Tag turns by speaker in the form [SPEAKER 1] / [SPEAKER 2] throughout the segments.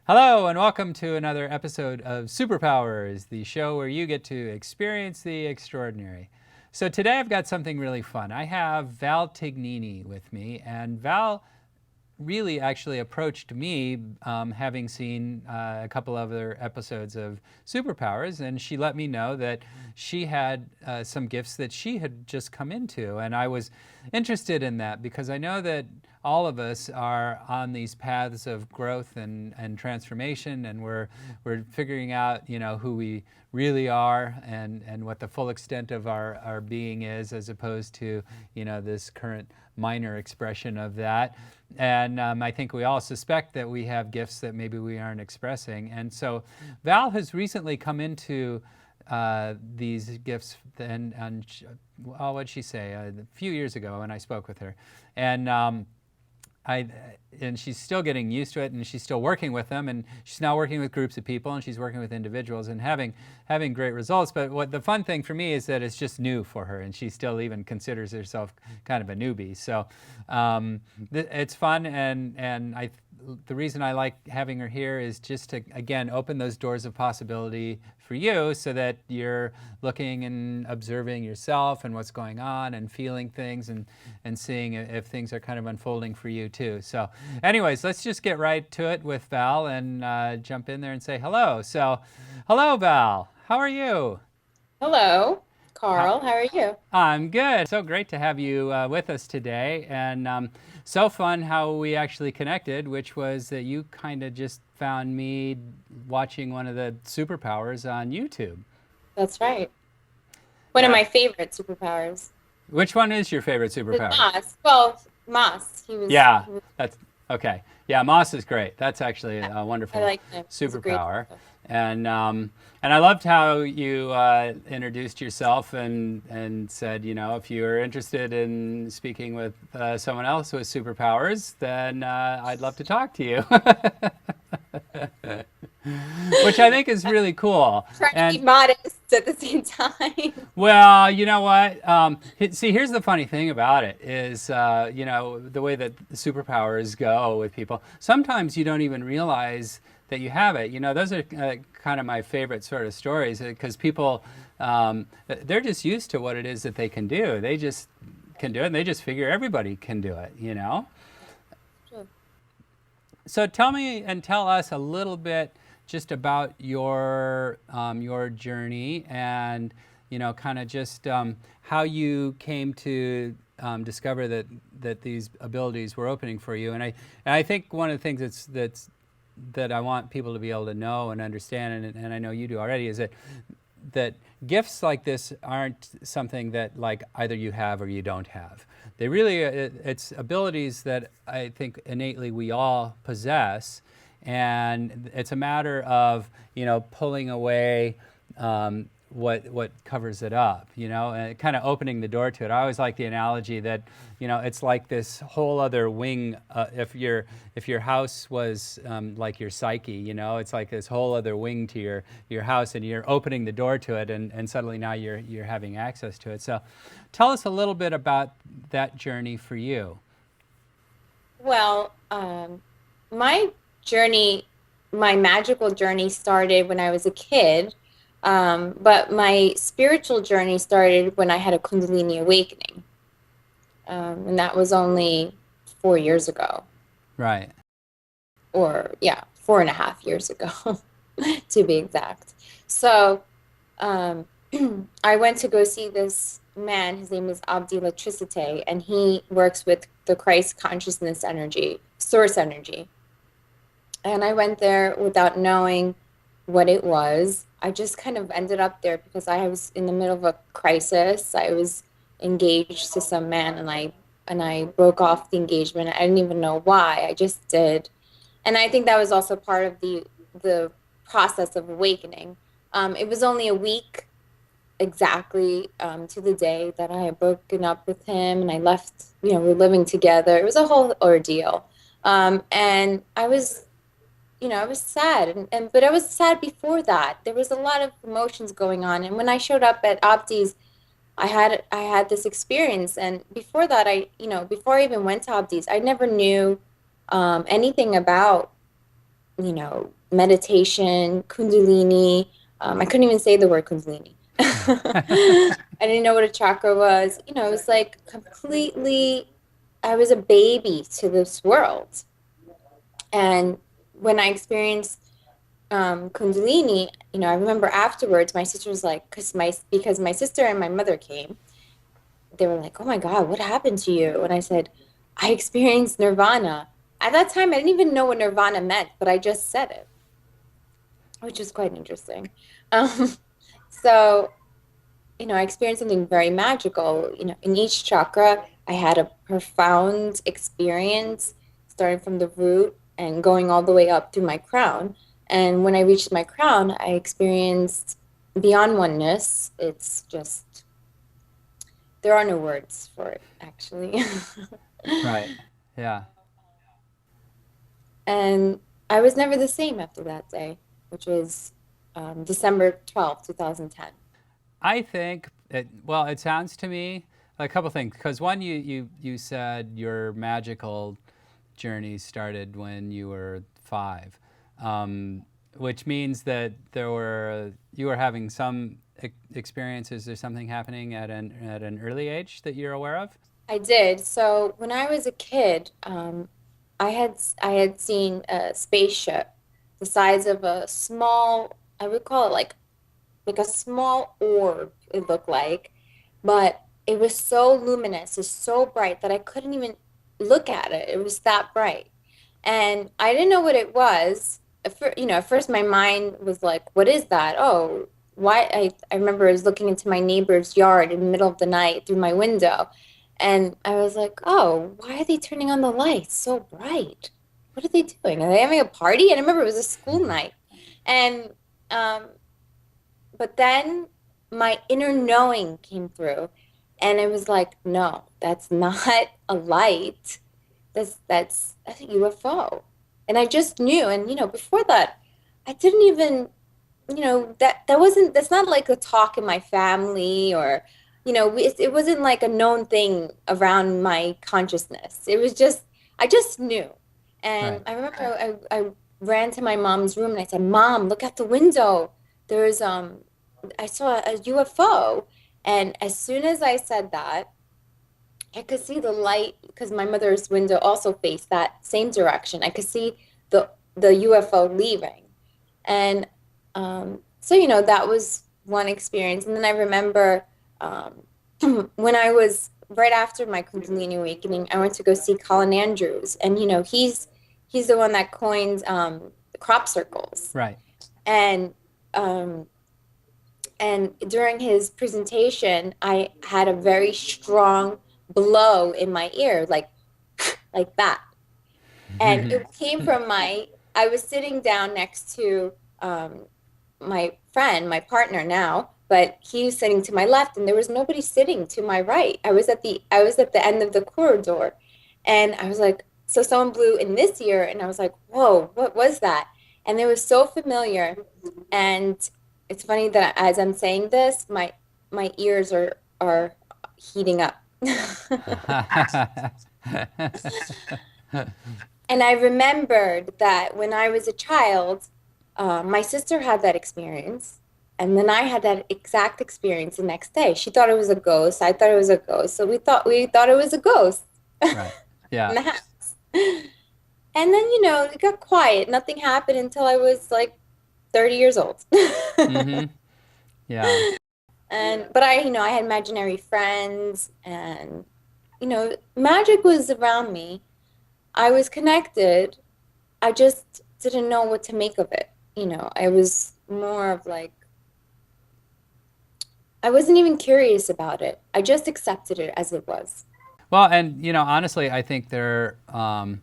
[SPEAKER 1] Hello, and welcome to another episode of Superpowers, the show where you get to experience the extraordinary. So, today I've got something really fun. I have Val Tignini with me, and Val really actually approached me, having seen a couple other episodes of Superpowers, and she let me know that she had some gifts that she had just come into. And I was interested in that because I know that all of us are on these paths of growth and transformation, and we're figuring out, who we really are and what the full extent of our being is, as opposed to, this current minor expression of that. And I think we all suspect that we have gifts that maybe we aren't expressing. And so Val has recently come into these gifts, and what'd she say? A few years ago when I spoke with her. And and she's still getting used to it, and she's still working with them, and she's now working with groups of people, and she's working with individuals and having great results. But what the fun thing for me is that it's just new for her, and she still even considers herself kind of a newbie. So it's fun, and the reason I like having her here is just to, again, open those doors of possibility for you, so that you're looking and observing yourself and what's going on and feeling things, and seeing if things are kind of unfolding for you too. So anyways, let's just get right to it with Val and jump in there and say hello. So hello, Val. How are you?
[SPEAKER 2] Hello,
[SPEAKER 1] How,
[SPEAKER 2] Carl. How are you?
[SPEAKER 1] I'm good. So great to have you with us today. And so fun how we actually connected, which was that you kind of just found me watching one of the superpowers on YouTube.
[SPEAKER 2] That's right. One of
[SPEAKER 1] Yeah.
[SPEAKER 2] my favorite superpowers
[SPEAKER 1] Which one is your favorite
[SPEAKER 2] is
[SPEAKER 1] superpower?
[SPEAKER 2] Moss. Well, Moss.
[SPEAKER 1] Yeah,
[SPEAKER 2] He was.
[SPEAKER 1] that's okay. Yeah, Moss is great. That's actually
[SPEAKER 2] Yeah,
[SPEAKER 1] a
[SPEAKER 2] I
[SPEAKER 1] wonderful
[SPEAKER 2] like him. He's a great.
[SPEAKER 1] superpower. And I loved how you introduced yourself and said, if you're interested in speaking with someone else with superpowers, then I'd love to talk to you, which I think is really cool.
[SPEAKER 2] Trying to be
[SPEAKER 1] And
[SPEAKER 2] modest at the same time.
[SPEAKER 1] well, you know what? See, here's the funny thing about it is, the way that the superpowers go with people. Sometimes you don't even realize that you have it. Those are kind of my favorite sort of stories, because people, they're just used to what it is that they can do. They just can do it, and they just figure everybody can do it.
[SPEAKER 2] Sure.
[SPEAKER 1] So tell me and tell us a little bit just about your journey, and kind of just how you came to discover that these abilities were opening for you. And I think one of the things that I want people to be able to know and understand, and I know you do already, is that gifts like this aren't something that, like, either you have or you don't have. They really, it's abilities that I think innately we all possess, and it's a matter of pulling away what covers it up, and kind of opening the door to it. I always like the analogy that it's like this whole other wing. If your house was like your psyche, it's like this whole other wing to your house, and you're opening the door to it, and suddenly now you're having access to it. So, tell us a little bit about that journey for you.
[SPEAKER 2] Well, my journey, my magical journey started when I was a kid, but my spiritual journey started when I had a Kundalini awakening, and that was only 4 years ago,
[SPEAKER 1] Right.
[SPEAKER 2] or yeah, 4.5 years ago, to be exact. So, um, I went to go see this man. His name is Abdi Electricite, and he works with the Christ consciousness energy, source energy. And I went there without knowing what it was. I just kind of ended up there because I was in the middle of a crisis. I was engaged to some man, and I broke off the engagement. I didn't even know why. I just did. And I think that was also part of the process of awakening. It was only a week exactly, to the day that I had broken up with him and I left, we're living together. It was a whole ordeal. And I was sad, but I was sad before that. There was a lot of emotions going on. And when I showed up at Abdi's, I had this experience. And before that, before I even went to Abdi's, I never knew anything about meditation, Kundalini. I couldn't even say the word Kundalini. I didn't know what a chakra was. It was like completely, I was a baby to this world. And when I experienced Kundalini, I remember afterwards, my sister was like, because my sister and my mother came, they were like, "Oh my God, what happened to you?" And I said, "I experienced nirvana." At that time, I didn't even know what nirvana meant, but I just said it, which is quite interesting. Um, so, I experienced something very magical. In each chakra, I had a profound experience starting from the root and going all the way up through my crown. And when I reached my crown, I experienced beyond oneness. It's just, there are no words for it, actually.
[SPEAKER 1] Right. Yeah.
[SPEAKER 2] And I was never the same after that day, which was December 12th, 2010.
[SPEAKER 1] I think well, it sounds to me a couple things. Because one, you said your magical journey started when you were 5, um, which means that you were having some experiences or something happening at an early age that you're aware of.
[SPEAKER 2] I did. So when I was a kid, I had seen a spaceship the size of a small, I would call it like a small orb, it looked like, but it was so luminous, it's so bright that I couldn't even look at it. It was that bright. And I didn't know what it was. At first my mind was like, what is that? Oh, why? I remember I was looking into my neighbor's yard in the middle of the night through my window. And I was like, oh, why are they turning on the lights so bright? What are they doing? Are they having a party? And I remember it was a school night. And um, but then my inner knowing came through, and it was like, no, that's not a light. That's a UFO. And I just knew. And before that, I didn't even, that's not like a talk in my family, or it wasn't like a known thing around my consciousness. It was just, I just knew. And
[SPEAKER 1] Right.
[SPEAKER 2] I remember I ran to my mom's room and I said, Mom, look out the window. There's I saw a UFO. And as soon as I said that, I could see the light because my mother's window also faced that same direction. I could see the UFO leaving. And so, that was one experience. And then I remember um, when I was right after my Kundalini awakening, I went to go see Colin Andrews. And, he's the one that coined crop circles.
[SPEAKER 1] Right.
[SPEAKER 2] And um, and during his presentation, I had a very strong blow in my ear, like that. And it came from I was sitting down next to my friend, my partner now, but he was sitting to my left and there was nobody sitting to my right. I was at the end of the corridor, and I was like, so someone blew in this ear, and I was like, whoa, what was that? And it was so familiar. And it's funny that as I'm saying this, my ears are heating up. And I remembered that when I was a child, my sister had that experience. And then I had that exact experience the next day. She thought it was a ghost. I thought it was a ghost. So we thought it was a ghost
[SPEAKER 1] Right.
[SPEAKER 2] in
[SPEAKER 1] Yeah.
[SPEAKER 2] the house. And then, it got quiet. Nothing happened until I was like 30 years old.
[SPEAKER 1] Mm-hmm. Yeah.
[SPEAKER 2] But I had imaginary friends, and magic was around me. I was connected. I just didn't know what to make of it. I was more of like, I wasn't even curious about it. I just accepted it as it was.
[SPEAKER 1] Well, and honestly, I think there are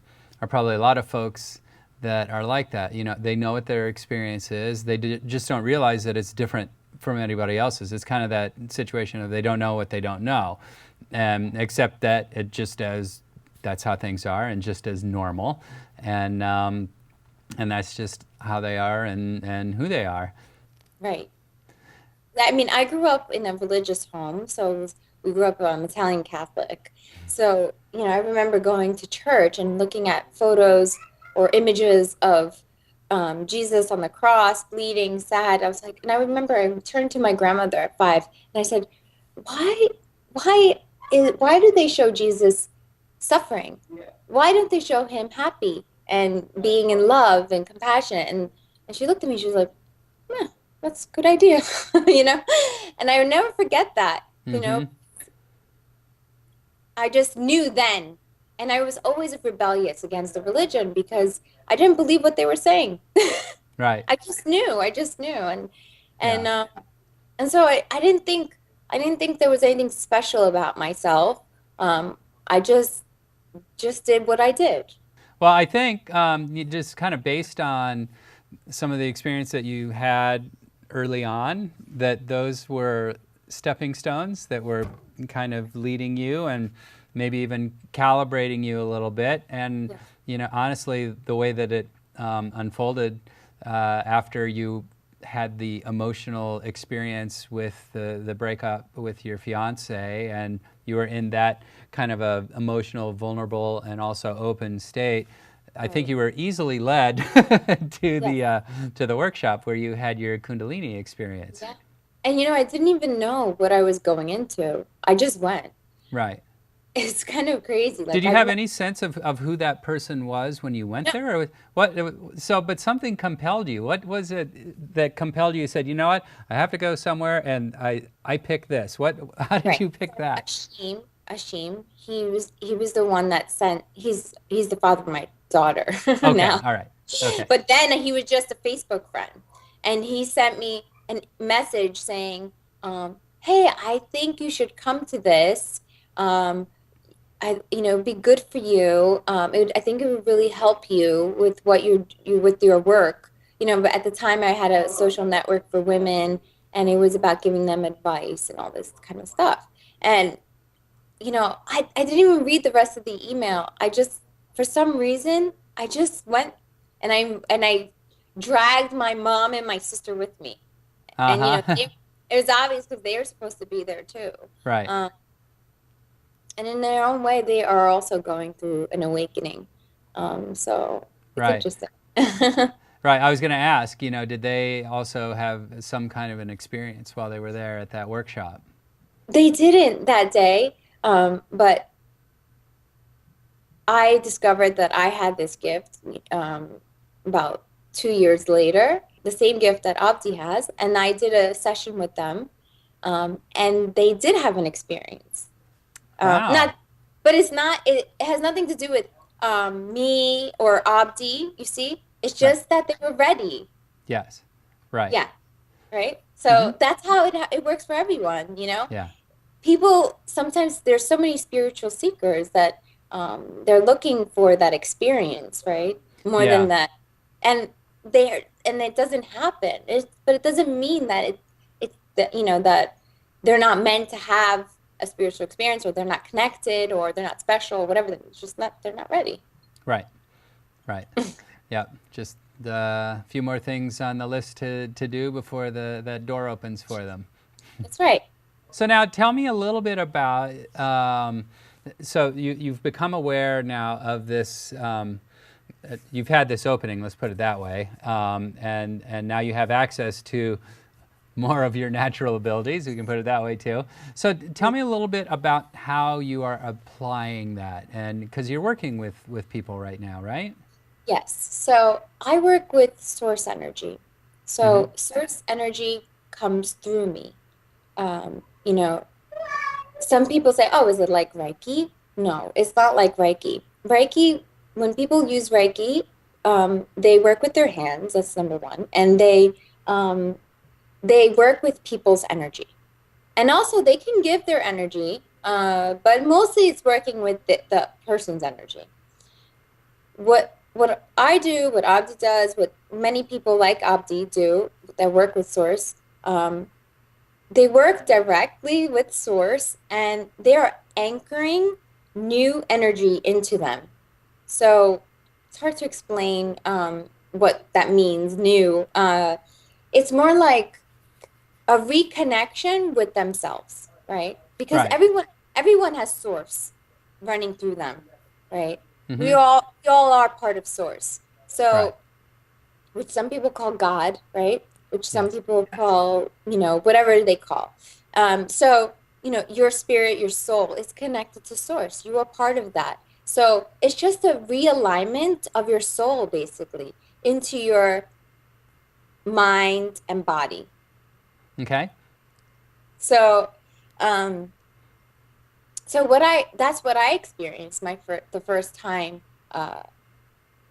[SPEAKER 1] probably a lot of folks that are like that. They know what their experience is. Just don't realize that it's different from anybody else's. It's kind of that situation of they don't know what they don't know, except that it just as that's how things are and just as normal, and that's just how they are and who they are.
[SPEAKER 2] Right. I mean, I grew up in a religious home, so we grew up Italian Catholic. So, I remember going to church and looking at photos or images of Jesus on the cross, bleeding, sad. I was like, and I remember I turned to my grandmother at 5, and I said, why, why why do they show Jesus suffering? Why don't they show him happy and being in love and compassionate? And she looked at me, she was like, yeah, that's a good idea, you know? And I would never forget that, you know?
[SPEAKER 1] Mm-hmm.
[SPEAKER 2] I just knew then. And I was always rebellious against the religion because I didn't believe what they were saying.
[SPEAKER 1] Right.
[SPEAKER 2] I just knew. And
[SPEAKER 1] Yeah.
[SPEAKER 2] um, and so I didn't think there was anything special about myself. I just did what I did.
[SPEAKER 1] Well, I think you just kind of based on some of the experience that you had early on, that those were stepping stones that were kind of leading you and maybe even calibrating you a little bit. And,
[SPEAKER 2] Yeah.
[SPEAKER 1] you know, honestly, the way that it unfolded after you had the emotional experience with the breakup with your fiance, and you were in that kind of a emotional, vulnerable, and also open state, I think
[SPEAKER 2] Right.
[SPEAKER 1] you were easily led
[SPEAKER 2] Yeah.
[SPEAKER 1] to the workshop where you had your Kundalini experience.
[SPEAKER 2] Yeah. And I didn't even know what I was going into. I just went.
[SPEAKER 1] Right.
[SPEAKER 2] It's kind of crazy.
[SPEAKER 1] Did
[SPEAKER 2] Like
[SPEAKER 1] you
[SPEAKER 2] I
[SPEAKER 1] have
[SPEAKER 2] went.
[SPEAKER 1] any sense of who that person was when you went
[SPEAKER 2] No,
[SPEAKER 1] there, or what? So, but something compelled you. What was it that compelled you? You said, you know what, I have to go somewhere, and I pick this. What? How did
[SPEAKER 2] right.
[SPEAKER 1] you pick that?
[SPEAKER 2] Ashim, he was the one that sent. He's the father of my daughter
[SPEAKER 1] Okay.
[SPEAKER 2] now.
[SPEAKER 1] All right. Okay.
[SPEAKER 2] But then he was just a Facebook friend, and he sent me a message saying, "Hey, I think you should come to this. Um, be good for you. I think it would really help you with what you with your work. But at the time, I had a social network for women, and it was about giving them advice and all this kind of stuff. And I didn't even read the rest of the email. I just, for some reason, I just went, and I dragged my mom and my sister with me. And
[SPEAKER 1] Uh-huh.
[SPEAKER 2] it was obvious because they were supposed to be there too.
[SPEAKER 1] Right.
[SPEAKER 2] Um, and in their own way, they are also going through an awakening. So it's
[SPEAKER 1] Right.
[SPEAKER 2] interesting.
[SPEAKER 1] Right. I was going to ask, did they also have some kind of an experience while they were there at that workshop?
[SPEAKER 2] They didn't that day, but I discovered that I had this gift about 2 years later, the same gift that Abdi has, and I did a session with them, and they did have an experience.
[SPEAKER 1] Wow.
[SPEAKER 2] Not, but it's not. It has nothing to do with me or Abdi. You see, it's
[SPEAKER 1] Right.
[SPEAKER 2] just that they were ready.
[SPEAKER 1] Yes. Right.
[SPEAKER 2] Yeah, right.
[SPEAKER 1] Mm-hmm.
[SPEAKER 2] So that's how it works for everyone.
[SPEAKER 1] Yeah.
[SPEAKER 2] People sometimes there's so many spiritual seekers that they're looking for that experience, right? More
[SPEAKER 1] Yeah.
[SPEAKER 2] than that, and and it doesn't happen. But it doesn't mean that it's that that they're not meant to have a spiritual experience, or they're not connected, or they're not special, whatever. It's just not they're not ready.
[SPEAKER 1] Right. Right. Yeah. Just a few more things on the list to do before the door opens for them.
[SPEAKER 2] That's right.
[SPEAKER 1] So now tell me a little bit about, so you've become aware now of this, you've had this opening, let's put it that way, and now you have access to more of your natural abilities, we can put it that way too. So tell me a little bit about how you are applying that, and because you're working with people right now, right?
[SPEAKER 2] Yes. So I work with source energy.
[SPEAKER 1] Mm-hmm.
[SPEAKER 2] So source energy comes through me. You know, some people say, oh, is it like Reiki? No, it's not like Reiki. Reiki, when people use Reiki, they work with their hands, that's number one, and they work with people's energy. And also they can give their energy, but mostly it's working with the person's energy. What I do, what Abdi does, what many people like Abdi do that work with Source, they work directly with Source, and they are anchoring new energy into them. So it's hard to explain what that means, new. It's more like a reconnection with themselves, right? Because
[SPEAKER 1] Right.
[SPEAKER 2] everyone has Source running through them, right?
[SPEAKER 1] Mm-hmm.
[SPEAKER 2] We all are part of Source.
[SPEAKER 1] Right.
[SPEAKER 2] So which some people call God, right? Which some
[SPEAKER 1] Yes.
[SPEAKER 2] people call, whatever they call. So, your spirit, your soul is connected to source. You are part of that. So it's just a realignment of your soul, basically, into your mind and body.
[SPEAKER 1] Okay.
[SPEAKER 2] So, um, that's what I experienced the first time uh,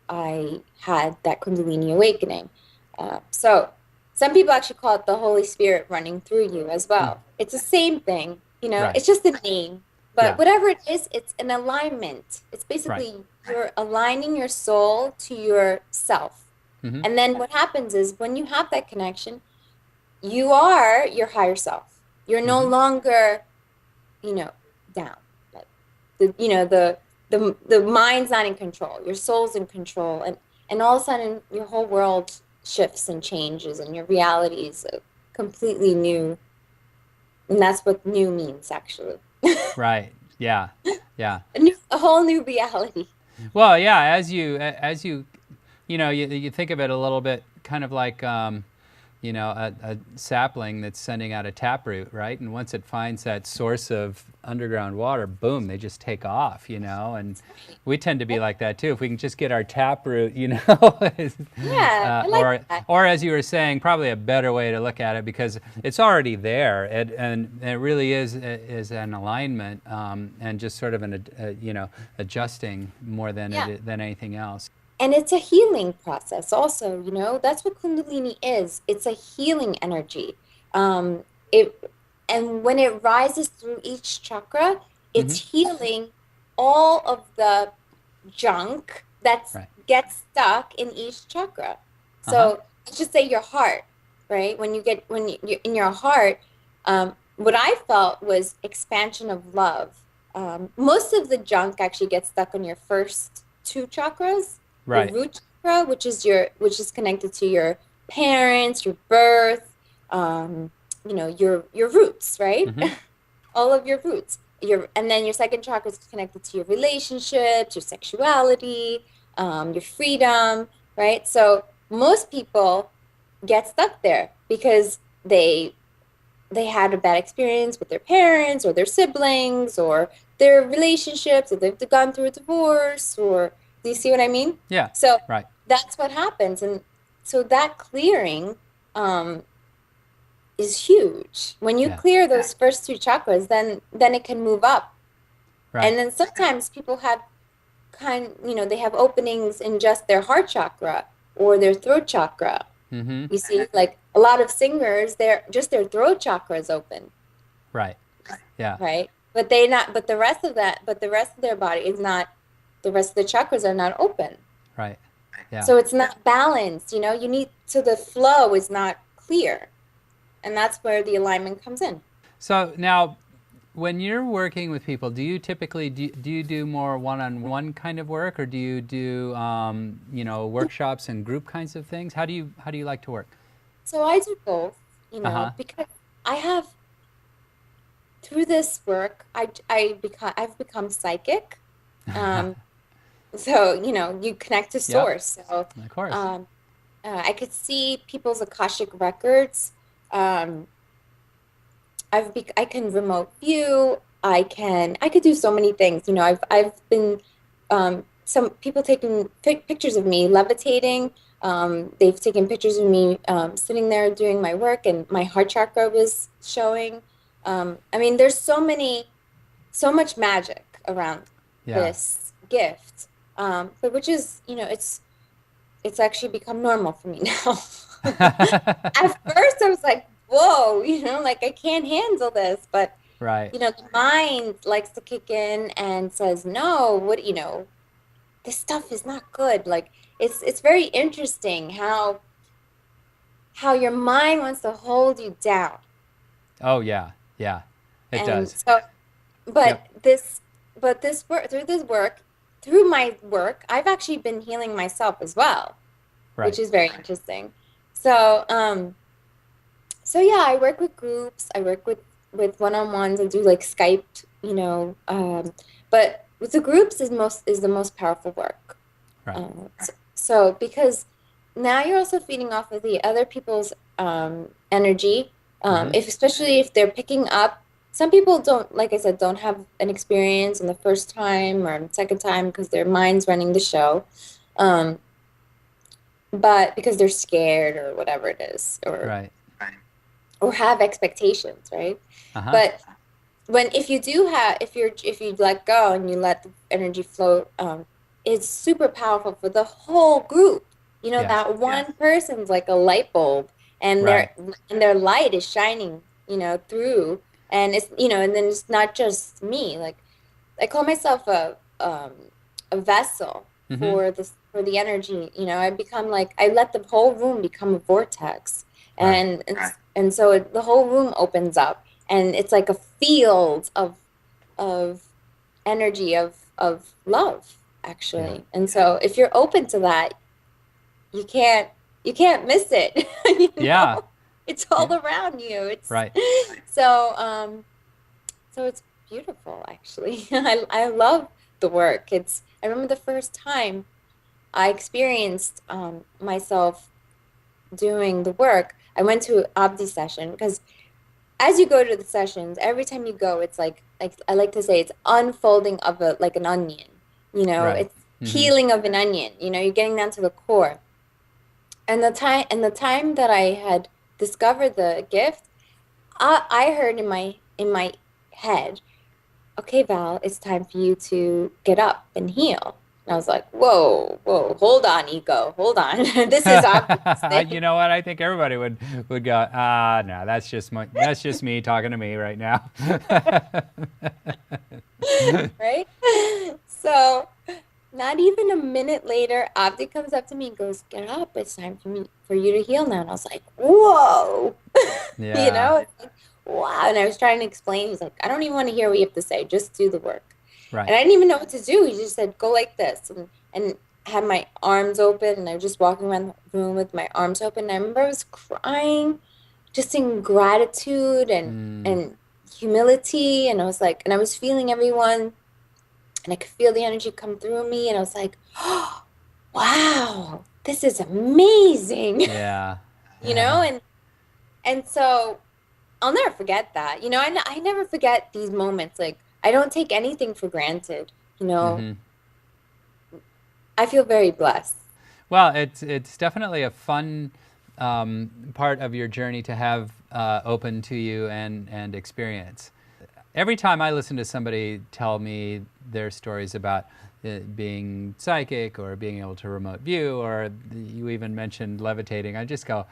[SPEAKER 2] I had that Kundalini awakening. So some people actually call it the Holy Spirit running through you as
[SPEAKER 1] Mm.
[SPEAKER 2] well. It's the same thing,
[SPEAKER 1] Right.
[SPEAKER 2] it's just a name. But
[SPEAKER 1] Yeah.
[SPEAKER 2] whatever it is, it's an alignment. It's
[SPEAKER 1] Right.
[SPEAKER 2] basically you're aligning your soul to yourself.
[SPEAKER 1] Hmm.
[SPEAKER 2] And then what happens is when you have that connection, you are your higher self. You're no
[SPEAKER 1] Hmm.
[SPEAKER 2] longer, down. Like the mind's not in control. Your soul's in control, and all of a sudden your whole world shifts and changes, and your reality is completely new. And that's what new means, actually.
[SPEAKER 1] Right. Yeah. Yeah.
[SPEAKER 2] A whole new reality.
[SPEAKER 1] Well, yeah. As you you think of it a little bit, kind of like a sapling that's sending out a taproot, right? And once it finds that source of underground water, boom, they just take off, and we tend to be like that too. If we can just get our taproot,
[SPEAKER 2] Yeah, I like
[SPEAKER 1] or
[SPEAKER 2] that.
[SPEAKER 1] or as you were saying, probably a better way to look at it, because it's already there, and it really is an alignment, and just sort of adjusting more than
[SPEAKER 2] Yeah.
[SPEAKER 1] than anything else.
[SPEAKER 2] And it's a healing process also, that's what Kundalini is. It's a healing energy. Um, it and when it rises through each chakra,
[SPEAKER 1] Hmm.
[SPEAKER 2] it's healing all of the junk that
[SPEAKER 1] Right.
[SPEAKER 2] gets stuck in each chakra.
[SPEAKER 1] Uh huh.
[SPEAKER 2] So let's just say your heart, right? You're in your heart, what I felt was expansion of love. Most of the junk actually gets stuck on your first two chakras, the
[SPEAKER 1] Right.
[SPEAKER 2] root chakra, which is connected to your parents, your birth, your roots, right?
[SPEAKER 1] Hmm.
[SPEAKER 2] All of your roots. And then your second chakra is connected to your relationships, your sexuality, your freedom, right? So most people get stuck there because they had a bad experience with their parents or their siblings or their relationships, or they've gone through a divorce, or do you see what I mean?
[SPEAKER 1] Yeah.
[SPEAKER 2] So
[SPEAKER 1] Right.
[SPEAKER 2] that's what happens. And so that clearing um, is huge. When you
[SPEAKER 1] Yeah.
[SPEAKER 2] clear those first two chakras, then it can move up.
[SPEAKER 1] Right.
[SPEAKER 2] And then sometimes people have they have openings in just their heart chakra or their throat chakra.
[SPEAKER 1] Mm-hmm.
[SPEAKER 2] You see, like a lot of singers, their throat chakra is open,
[SPEAKER 1] Right. Yeah.
[SPEAKER 2] right? But the rest of their body is not, the rest of the chakras are not open.
[SPEAKER 1] Right. Yeah.
[SPEAKER 2] So it's not balanced, so the flow is not clear. And that's where the alignment comes in.
[SPEAKER 1] So now, when you're working with people, do you typically do you do more one-on-one kind of work, or do you do workshops and group kinds of things? How do you like to work?
[SPEAKER 2] So I do both,
[SPEAKER 1] Uh huh.
[SPEAKER 2] because I have through this work, I've become psychic. Um, so, you connect to
[SPEAKER 1] Yep.
[SPEAKER 2] source. So,
[SPEAKER 1] Of course.
[SPEAKER 2] um, I could see people's Akashic records. Um, I can remote view. I could do so many things. I've been some people taking pictures of me levitating. They've taken pictures of me sitting there doing my work, and my heart chakra was showing. I mean, there's so much magic around
[SPEAKER 1] Yeah.
[SPEAKER 2] this gift, but which is, it's actually become normal for me now. At first, I was like, whoa, like I can't handle this. But,
[SPEAKER 1] Right.
[SPEAKER 2] the mind likes to kick in and says, no, this stuff is not good. Like it's very interesting how your mind wants to hold you down.
[SPEAKER 1] Oh yeah. Yeah. It
[SPEAKER 2] And
[SPEAKER 1] does.
[SPEAKER 2] so,
[SPEAKER 1] Yep.
[SPEAKER 2] but this work, through my work, I've actually been healing myself as well, which
[SPEAKER 1] Right.
[SPEAKER 2] is very interesting. So, so yeah, I work with groups. I work with one-on-ones. I do like Skype, but with the groups is the most powerful work.
[SPEAKER 1] Right.
[SPEAKER 2] So because now you're also feeding off of the other people's energy.
[SPEAKER 1] Mm-hmm.
[SPEAKER 2] If especially if they're picking up, some people don't, like I said, don't have an experience in the first time or second time because their mind's running the show. Um, but because they're scared or whatever it is,
[SPEAKER 1] Right.
[SPEAKER 2] or have expectations, right?
[SPEAKER 1] Uh-huh.
[SPEAKER 2] But when if you do have if you let go and you let the energy flow, it's super powerful for the whole group. You know,
[SPEAKER 1] Yes.
[SPEAKER 2] that one person's like a light bulb, and
[SPEAKER 1] Right.
[SPEAKER 2] their light is shining, you know, through, and it's, you know, and then it's not just me. Like, I call myself a vessel
[SPEAKER 1] Mm-hmm.
[SPEAKER 2] for the energy. You know, I become like, I let the whole room become a vortex,
[SPEAKER 1] Right.
[SPEAKER 2] and so the whole room opens up, and it's like a field of energy of love,
[SPEAKER 1] Yeah.
[SPEAKER 2] actually. And so if you're open to that, you can't you can't miss it. You
[SPEAKER 1] Yeah.
[SPEAKER 2] know, it's all
[SPEAKER 1] Yeah.
[SPEAKER 2] around you. It's
[SPEAKER 1] Right.
[SPEAKER 2] so so it's beautiful, actually. I love the work. It's I remember the first time I experienced myself doing the work. I went to Abdi session because as you go to the sessions, every time you go, it's like I like to say, it's unfolding of a like an onion. You know,
[SPEAKER 1] Right.
[SPEAKER 2] it's
[SPEAKER 1] Mm-hmm.
[SPEAKER 2] peeling of an onion. You know, you're getting down to the core. And the time that I had discovered the gift, I heard in my head, okay, Val, it's time for you to get up and heal. And I was like, whoa, hold on, ego, hold on. This is
[SPEAKER 1] You
[SPEAKER 2] optimistic,
[SPEAKER 1] know what? I think everybody would go, no, that's just me talking to me right now.
[SPEAKER 2] right? So not even a minute later, Abdi comes up to me and goes, get up, it's time for you to heal now. And I was like, whoa. You
[SPEAKER 1] Yeah.
[SPEAKER 2] know, it's like, wow. And I was trying to explain. He's like, I don't even want to hear what you have to say. Just do the work.
[SPEAKER 1] Right.
[SPEAKER 2] And I didn't even know what to do. He just said, go like this. And had my arms open. And I was just walking around the room with my arms open. And I remember I was crying just in gratitude
[SPEAKER 1] Mm.
[SPEAKER 2] and humility. And I was like, and I was feeling everyone. And I could feel the energy come through me. And I was like, oh, wow, this is amazing.
[SPEAKER 1] Yeah.
[SPEAKER 2] You know, and so I'll never forget that. You know, I never forget these moments. Like, I don't take anything for granted. You know,
[SPEAKER 1] Mm-hmm.
[SPEAKER 2] I feel very blessed.
[SPEAKER 1] Well, it's definitely a fun part of your journey to have open to you and experience. Every time I listen to somebody tell me their stories about being psychic or being able to remote view, or you even mentioned levitating, I just go,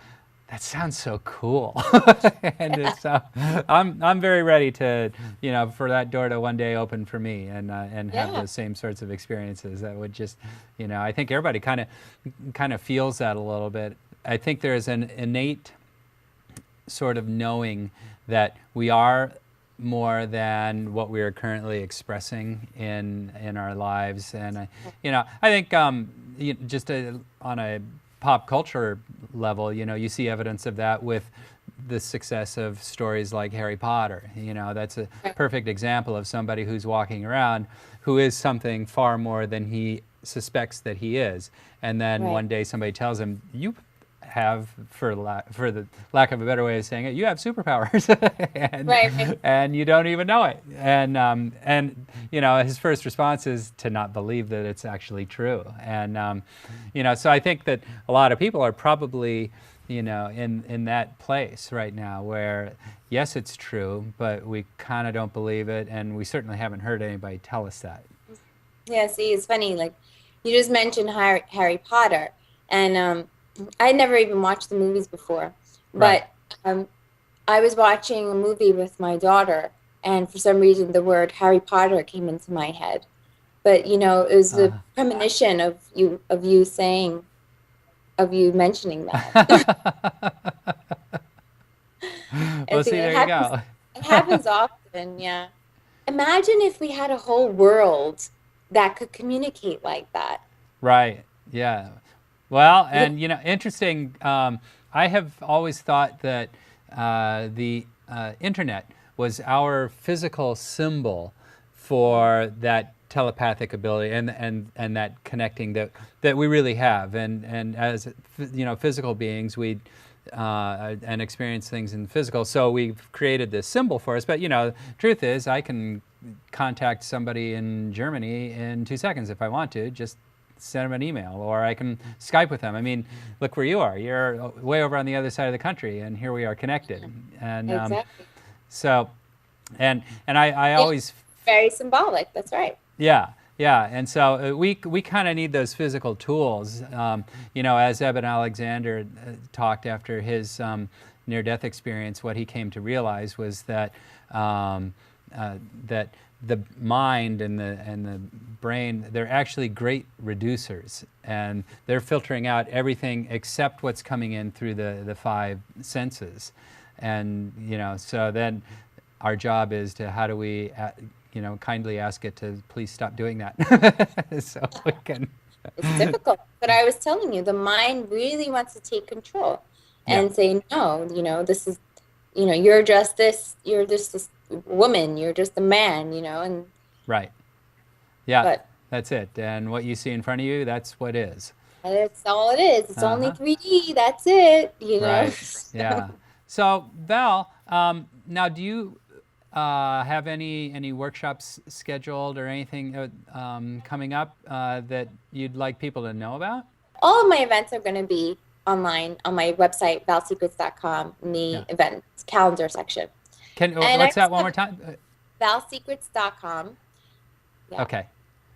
[SPEAKER 1] that sounds so cool. And it's I'm very ready to, you know, for that door to one day open for me and have
[SPEAKER 2] Yeah.
[SPEAKER 1] those same sorts of experiences. That would just, you know, I think everybody kind of feels that a little bit. I think there's an innate sort of knowing that we are more than what we are currently expressing in our lives. And you know, I think just on a pop culture level, you know, you see evidence of that with the success of stories like Harry Potter. You know, that's a
[SPEAKER 2] Right.
[SPEAKER 1] perfect example of somebody who's walking around who is something far more than he suspects that he is. And then
[SPEAKER 2] Right.
[SPEAKER 1] one day somebody tells him, you have, for the lack of a better way of saying it, you have superpowers,
[SPEAKER 2] Right. Right.
[SPEAKER 1] and you don't even know it. And you know, his first response is to not believe that it's actually true. And you know, so I think that a lot of people are probably, you know, in that place right now where yes, it's true, but we kind of don't believe it, and we certainly haven't heard anybody tell us that.
[SPEAKER 2] Yeah. See, it's funny. Like, you just mentioned Harry Potter, and I never even watched the movies before,
[SPEAKER 1] Right.
[SPEAKER 2] but um, I was watching a movie with my daughter, and for some reason, the word Harry Potter came into my head. But you know, it was the
[SPEAKER 1] Uh,
[SPEAKER 2] premonition of you mentioning that.
[SPEAKER 1] well,
[SPEAKER 2] And see,
[SPEAKER 1] see, there you go.
[SPEAKER 2] it happens often, yeah. Imagine if we had a whole world that could communicate like that.
[SPEAKER 1] Right. Yeah. Well,
[SPEAKER 2] You
[SPEAKER 1] and you know, interesting. I have always thought that the internet was our physical symbol for that telepathic ability and that connecting that we really have, and as physical beings, we and experience things in physical. So we've created this symbol for us. But truth is, I can contact somebody in Germany in 2 seconds if I want to. Just send them an email, or I can Skype with them. I mean, look where you are. You're way over on the other side of the country, and here we are connected. And
[SPEAKER 2] Exactly.
[SPEAKER 1] so, and I always
[SPEAKER 2] Very symbolic. That's right.
[SPEAKER 1] yeah. And so we kind of need those physical tools. As Eben Alexander talked after his near-death experience, what he came to realize was that that the mind and the brain, they're actually great reducers, and they're filtering out everything except what's coming in through the five senses. And so then our job is to, how do we kindly ask it to please stop doing that. So we can.
[SPEAKER 2] It's difficult. But I was telling you, the mind really wants to take control and say, no, this is, you're just this woman, you're just a man, and.
[SPEAKER 1] Right. Yeah, that's it. And what you see in front of you, that's what is.
[SPEAKER 2] That's all it is. It's only 3D. That's it,
[SPEAKER 1] Right. Yeah. So Val, now do you have any workshops scheduled or anything coming up that you'd like people to know about?
[SPEAKER 2] All of my events are going to be online on my website, valsecrets.com, in the events calendar section.
[SPEAKER 1] What's that one more time?
[SPEAKER 2] valsecrets.com. Yeah.
[SPEAKER 1] Okay.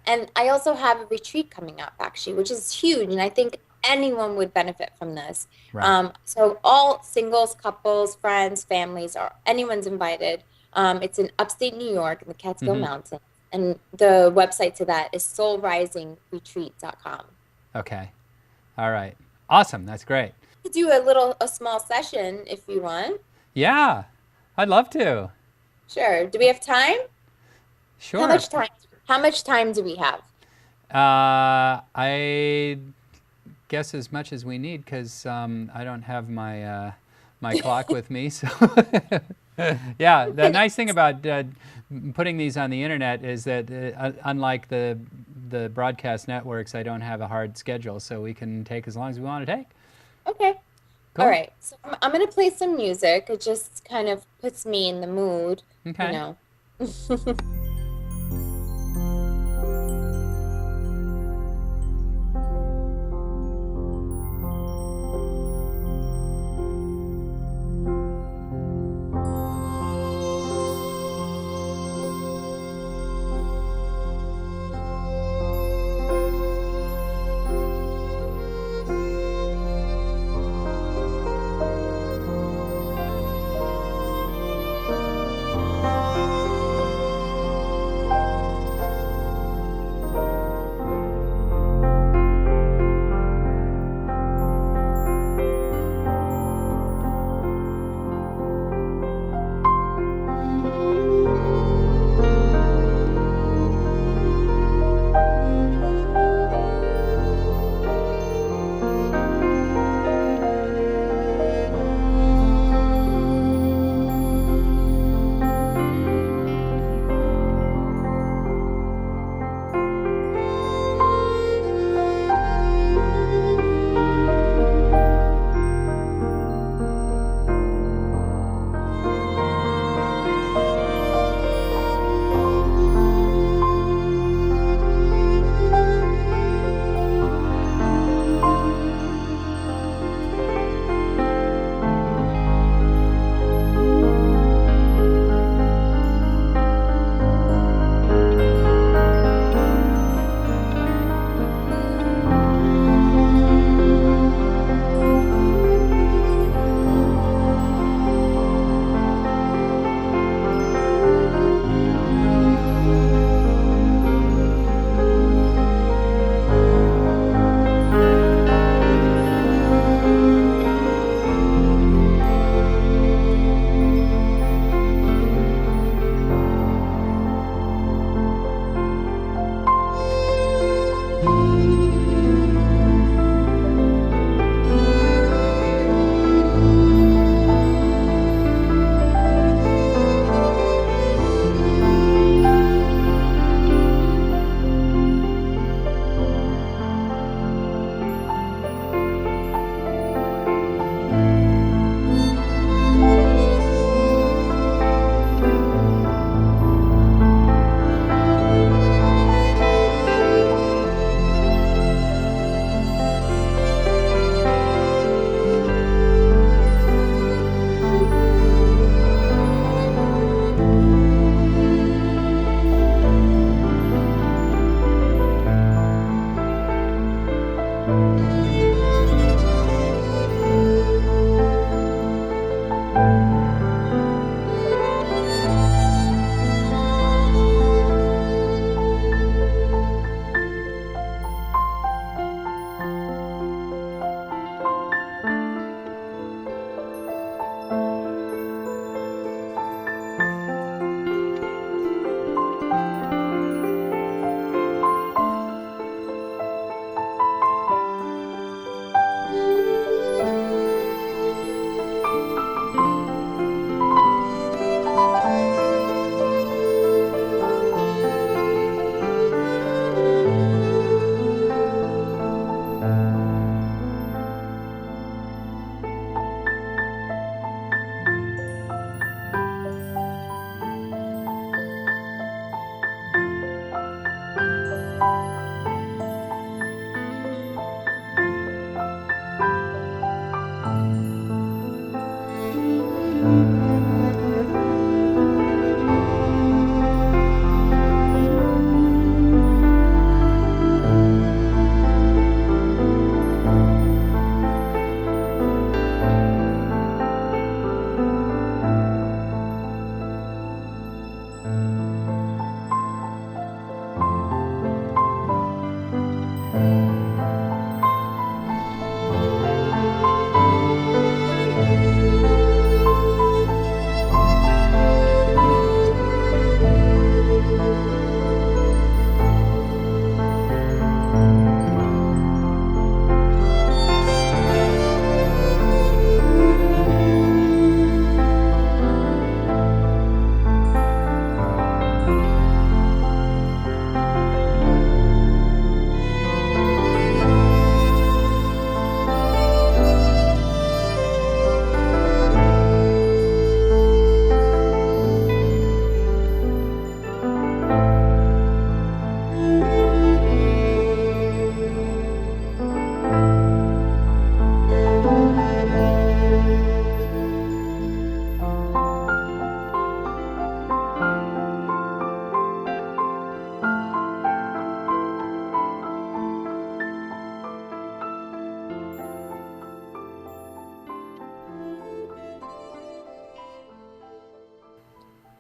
[SPEAKER 2] And I also have a retreat coming up, actually, which is huge, and I think anyone would benefit from this.
[SPEAKER 1] Right.
[SPEAKER 2] So all singles, couples, friends, families, or anyone's invited. It's in upstate New York in the Catskill Mountains. And the website to that is soulrisingretreat.com.
[SPEAKER 1] Okay. All right. Awesome. That's great.
[SPEAKER 2] You could do a small session if you want.
[SPEAKER 1] Yeah. I'd love to.
[SPEAKER 2] Sure. Do we have time?
[SPEAKER 1] Sure.
[SPEAKER 2] How much time do we have?
[SPEAKER 1] I guess as much as we need, because I don't have my my clock with me. So yeah, the nice thing about putting these on the internet is that unlike the broadcast networks, I don't have a hard schedule, so we can take as long as we want to take.
[SPEAKER 2] Okay.
[SPEAKER 1] Cool.
[SPEAKER 2] All right. So I'm going to play some music. It just kind of puts me in the mood.
[SPEAKER 1] Okay.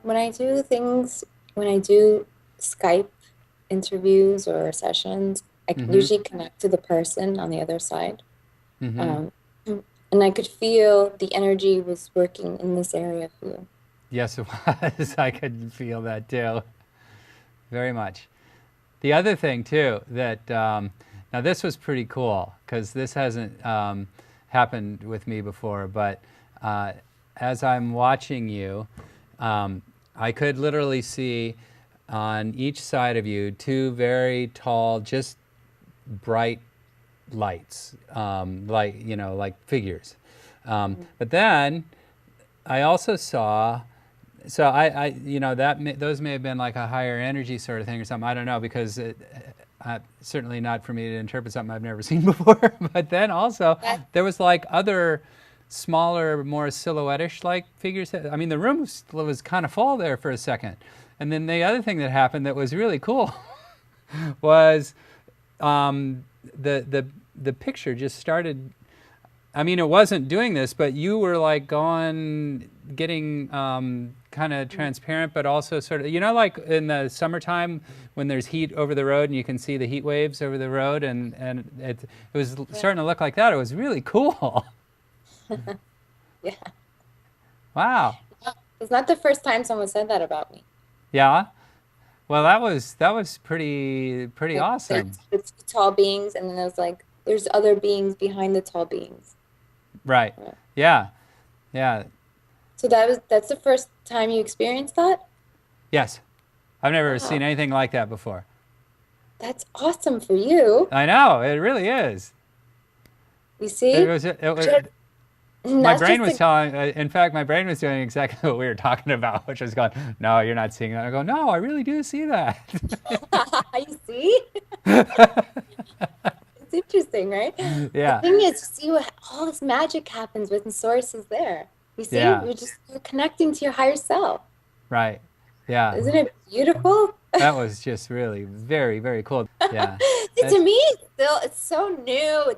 [SPEAKER 2] When I do things, when I do Skype interviews or sessions, I
[SPEAKER 1] Mm-hmm.
[SPEAKER 2] usually connect to the person on the other side.
[SPEAKER 1] Mm-hmm.
[SPEAKER 2] Um, and I could feel the energy was working in this area for you.
[SPEAKER 1] Yes, it was. I could feel that too, very much. The other thing too that now this was pretty cool because this hasn't happened with me before, but uh, as I'm watching you, I could literally see on each side of you two very tall, just bright lights, like figures. But then I also saw, so those may have been like a higher energy sort of thing or something. I don't know because certainly not for me to interpret something I've never seen before. But then also
[SPEAKER 2] That,
[SPEAKER 1] there was like other smaller, more silhouette-ish like figures. I mean, the room was kind of full there for a second. And then the other thing that happened that was really cool was um, the picture just started. I mean, it wasn't doing this, but you were like getting kind of transparent, but also sort of, like in the summertime when there's heat over the road and you can see the heat waves over the road, and it was
[SPEAKER 2] yeah,
[SPEAKER 1] starting to look like that. It was really cool.
[SPEAKER 2] yeah.
[SPEAKER 1] Wow.
[SPEAKER 2] It's not the first time someone said that about me.
[SPEAKER 1] Yeah. Well, that was pretty
[SPEAKER 2] Like
[SPEAKER 1] awesome.
[SPEAKER 2] the two tall beings, and then I was like, there's other beings behind the tall beings.
[SPEAKER 1] Right.
[SPEAKER 2] Right.
[SPEAKER 1] Yeah. Yeah.
[SPEAKER 2] So that's the first time you experienced that?
[SPEAKER 1] Yes. I've never seen
[SPEAKER 2] Wow,
[SPEAKER 1] anything like that before.
[SPEAKER 2] that's awesome for you.
[SPEAKER 1] I know, it really is.
[SPEAKER 2] You
[SPEAKER 1] It
[SPEAKER 2] see?
[SPEAKER 1] was it was
[SPEAKER 2] Just-
[SPEAKER 1] My
[SPEAKER 2] That's
[SPEAKER 1] brain
[SPEAKER 2] just
[SPEAKER 1] was
[SPEAKER 2] a
[SPEAKER 1] telling, in fact, my brain was doing exactly what we were talking about, which was going, no, you're not seeing that. I go, no, I really do see that.
[SPEAKER 2] you see? It's interesting, right? The
[SPEAKER 1] Yeah,
[SPEAKER 2] thing is, see what all this magic happens when the source is there. You see?
[SPEAKER 1] yeah,
[SPEAKER 2] You're connecting to your higher self.
[SPEAKER 1] right. Yeah,
[SPEAKER 2] Isn't it beautiful?
[SPEAKER 1] that was just really very, very cool. Yeah,
[SPEAKER 2] See, to
[SPEAKER 1] that's
[SPEAKER 2] me, it's so new.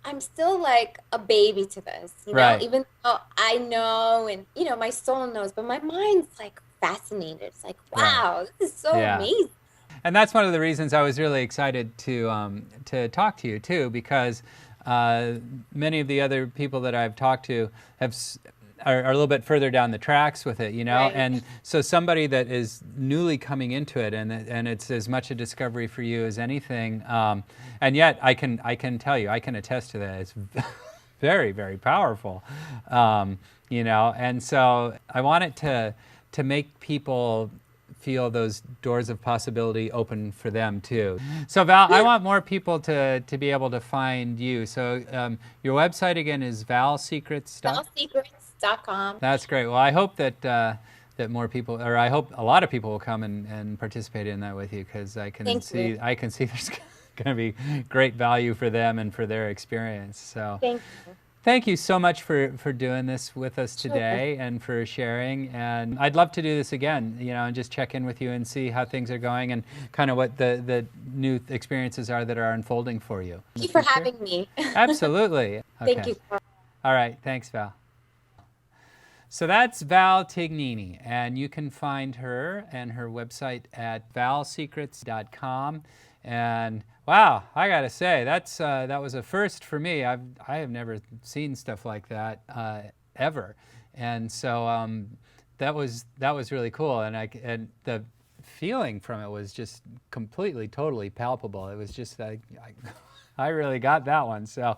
[SPEAKER 2] I'm still like a baby to this,
[SPEAKER 1] right.
[SPEAKER 2] even though I know and my soul knows, but my mind's like fascinated. It's like,
[SPEAKER 1] Right.
[SPEAKER 2] wow, this is so
[SPEAKER 1] Yeah.
[SPEAKER 2] amazing.
[SPEAKER 1] And that's one of the reasons I was really excited to talk to you too, because uh, many of the other people that I've talked to are a little bit further down the tracks with it,
[SPEAKER 2] Right.
[SPEAKER 1] and so somebody that is newly coming into it, and it's as much a discovery for you as anything, and yet I can tell you, I can attest to that. It's very, very powerful, and so I want it to make people feel those doors of possibility open for them too. So Val, I want more people to be able to find you. So your website again is valsecrets.
[SPEAKER 2] Spellsecrets.com.
[SPEAKER 1] That's great. Well, I hope that more people, or I hope a lot of people will come and participate in that with you, because
[SPEAKER 2] Thank you.
[SPEAKER 1] I can see there's going to be great value for them and for their experience. So
[SPEAKER 2] Thank you.
[SPEAKER 1] thank you so much for doing this with us
[SPEAKER 2] Sure.
[SPEAKER 1] today and for sharing. And I'd love to do this again, and just check in with you and see how things are going and kind of what the new experiences are that are unfolding for you in the
[SPEAKER 2] Thank you for
[SPEAKER 1] future.
[SPEAKER 2] having me.
[SPEAKER 1] Absolutely.
[SPEAKER 2] Thank
[SPEAKER 1] Okay.
[SPEAKER 2] you.
[SPEAKER 1] All right. Thanks, Val. So that's Val Tignini, and you can find her and her website at valsecrets.com. And wow, I gotta say that was a first for me. I have never seen stuff like that ever, and so that was really cool. And the feeling from it was just completely, totally palpable. It was just I really got that one. So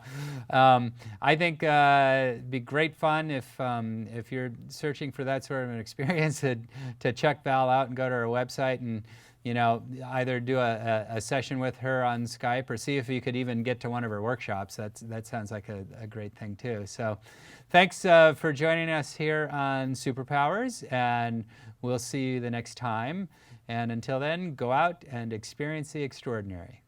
[SPEAKER 1] I think it'd be great fun if you're searching for that sort of an experience to check Val out and go to her website and either do a session with her on Skype or see if you could even get to one of her workshops. That sounds like a great thing too. So thanks for joining us here on Superpowers, and we'll see you the next time. And until then, go out and experience the extraordinary.